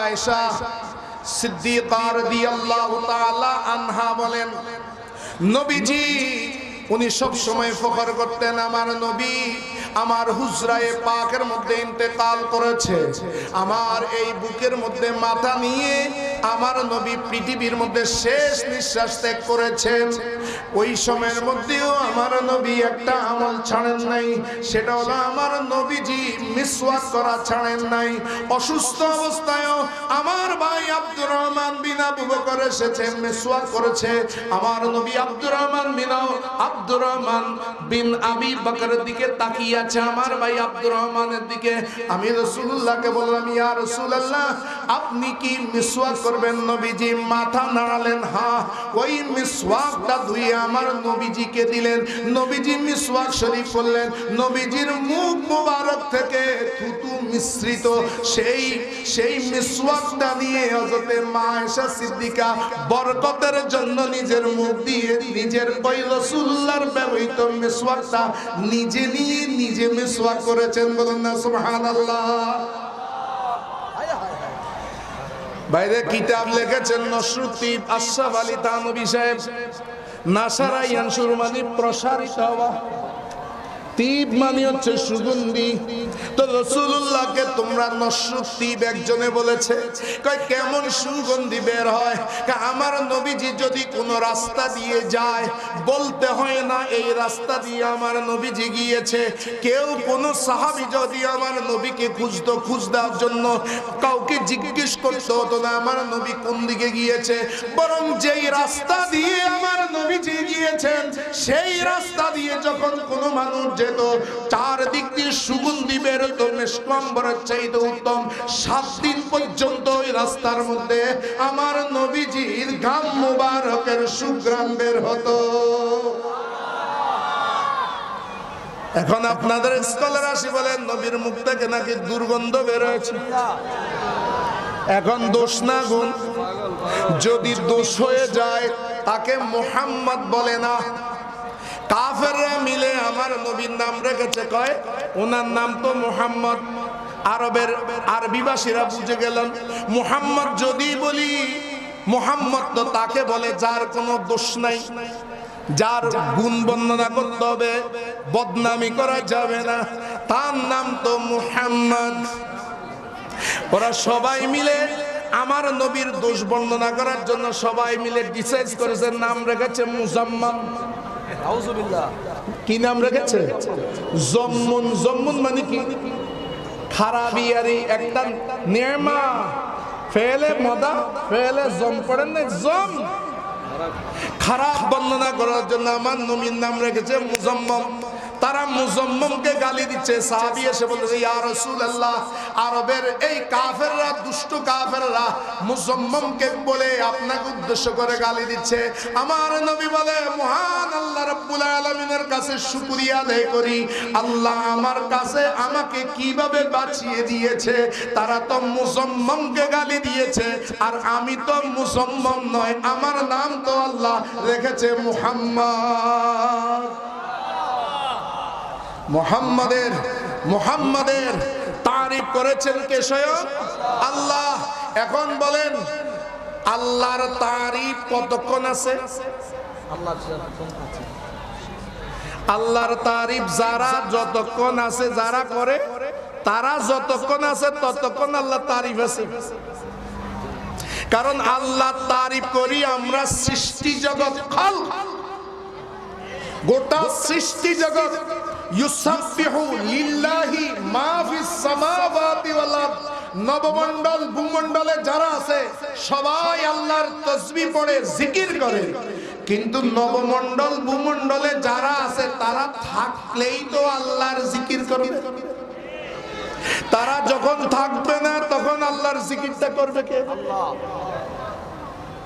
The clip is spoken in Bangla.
আয়েশা সিদ্দিকা রাদিয়াল্লাহু তাআলা আনহা বলেন, নবীজি উনি সব সময় ফখর করতেন, আমার নবী আমার হুজরায়ে পাকের মধ্যে ইন্তেকাল করেছে, আমার এই বুকের মধ্যে মাথা নিয়ে আমার নবী পৃথিবীর মধ্যে শেষ নিঃশ্বাস ত্যাগ করেছেন। ওই সময়ের মধ্যেও আমার নবী একটা আমল ছাড়েন নাই, সেটা হলো আমার নবীজি মিসওয়াক করা ছাড়েন নাই। অসুস্থ অবস্থায়ও আমার ভাই আব্দুর রহমান বিন আবু বকর এসেছে, মিসওয়াক করেছে। আমার নবী আব্দুর রহমান বিন আবি বকরের দিকে তাকিয়ে আছে, আমার ভাই আব্দুর রহমানের দিকে। আমি রাসূলুল্লাহকে বললাম, ইয়া রাসূলুল্লাহ, আপনি কি মিসওয়াক করবেন? নবীজি মাথা নাড়ালেন, হ্যাঁ। ওই মিসওয়াকটা ধুয়ে আমার নবীজিকে দিলেন। নবীজি মিসওয়াক শরীফ করলেন। নবীজির মুখ মুবারক থেকে থুতু মিশ্রিত সেই মিসওয়াকটা নিয়ে হযরতে মা আয়েশা সিদ্দিকা বরকতের জন্য নিজের মুখ দিয়ে নিজের ওই রাসূলুল্লাহর ব্যবহৃত মিসওয়াকটা নিজে নিয়ে নিজে মিসওয়াক করেছেন। বলেন না সুবহানাল্লাহ। বাইরে কিতাব লিখেছেন নসরুদ্দিন আশরাফ আলী থানভী সাহেব, নাসারা ইয়ানসুর মানে প্রসারিত হওয়া, তিব মানে হচ্ছে সুগন্ধি। তো রাসূলুল্লাহকে তোমরা নসরুদ্দিন একজনে বলেছে, কয় কেমন সুগন্ধি বের হয়? আমার নবীজি যদি কোনো রাস্তা দিয়ে যায়, বলতে হয় না এই রাস্তা দিয়ে আমার নবীজি গিয়েছে। কেউ কোনো সাহাবী যদি আমার নবীকে খুঁজদার জন্য কাউকে জিজ্ঞেস করতে হতো না আমার নবী কোন দিকে গিয়েছে, বরং যেই রাস্তা দিয়ে আমার নবীজি গিয়েছেন সেই রাস্তা দিয়ে যখন কোনো মানুষ যেত, চারদিক দিয়ে সুগন্ধি বের হতো, মেশকম্বরের চাইতে উত্তম। 7 দিন পর্যন্ত ওই রাস্তার মধ্যে আমার নবীজির গাম মুবারকের সুঘ্রাণ বের হতো। এখন আপনাদের স্কলার আসি বলেন নবীর মুখ থেকে নাকি দুর্গন্ধ বের হয়েছে। এখন দোষ না গুণ? যদি দোষ হয়ে যায় তাকে মুহাম্মদ বলে না। কাফেররা মিলে আমার নবীর নাম রেখেছে, কয় ওনার নাম তো মুহাম্মদ। আরবি ভাষীরা বুঝে গেলেন, মুহাম্মদ যদি বলি মুহাম্মদ তো তাকে বলে যার কোনো দোষ নাই, যার গুণ বর্ণনা করতে হবে, বদনামি করা যাবে না, তার নাম তো মুহাম্মদ। ওরা সবাই মিলে আমার নবীর দোষ বর্ণনা করার জন্য সবাই মিলে ডিসাইড করেছে, নাম রেখেছে মুজাম্মাম। কি নাম রেখেছে? জম্মুন। জম্মুন মানে কি? খারাবিয়ারি একটা নেমা। ফেলে মদা ফেলে জম পড়েন না, জম খারাপ বর্ণনা করার জন্য আমার নবীর নাম রেখেছে মুজাম্মাম। তারা মুজাম্মামকে গালি দিচ্ছে। সাহাবী এসে বলছে, ইয়া রাসূলুল্লাহ, আরবের এই কাফেররা, দুষ্ট কাফেররা মুজাম্মামকে বলে আপনাকে উদ্দেশ্য করে গালি দিচ্ছে। আমার নবী বলে, মহান আল্লাহ রাব্বুল আলামিনের কাছে শুকরিয়া আদায় করি, আল্লাহ আমার কাছে আমাকে কিভাবে বাঁচিয়ে দিয়েছে। তারা তো মুজাম্মামকে গালি দিয়েছে, আর আমি তো মুজাম্মাম নয়, আমার নাম তো আল্লাহ রেখেছে মুহাম্মদ। মুহাম্মাদের তারিফ করেছেন কে? স্বয়ং আল্লাহ। এখন বলেন আল্লাহর তারিফ কতক্ষণ আছে? আল্লাহর তারিফ যারা যতক্ষণ আছে, যারা করে তারা যতক্ষণ আছে ততক্ষণ আল্লাহ তারিফ আছে। কারণ আল্লাহ তারিফ করি আমরা সৃষ্টি জগৎ, গোটা সৃষ্টি জগৎ ইউসাব্বিহু লিল্লাহি মা ফিস সামাওয়াতি ওয়াল আরদ। নবমণ্ডল ভূমণ্ডলে যারা আছে সবাই আল্লাহর তাসবিহ পড়ে, জিকির করে। কিন্তু নবমণ্ডল ভূমণ্ডলে যারা আছে তারা থাকলেই তো আল্লাহর জিকির করবে। তারা যখন থাকবে না তখন আল্লাহর জিকিরটা করবে কে? আল্লাহ।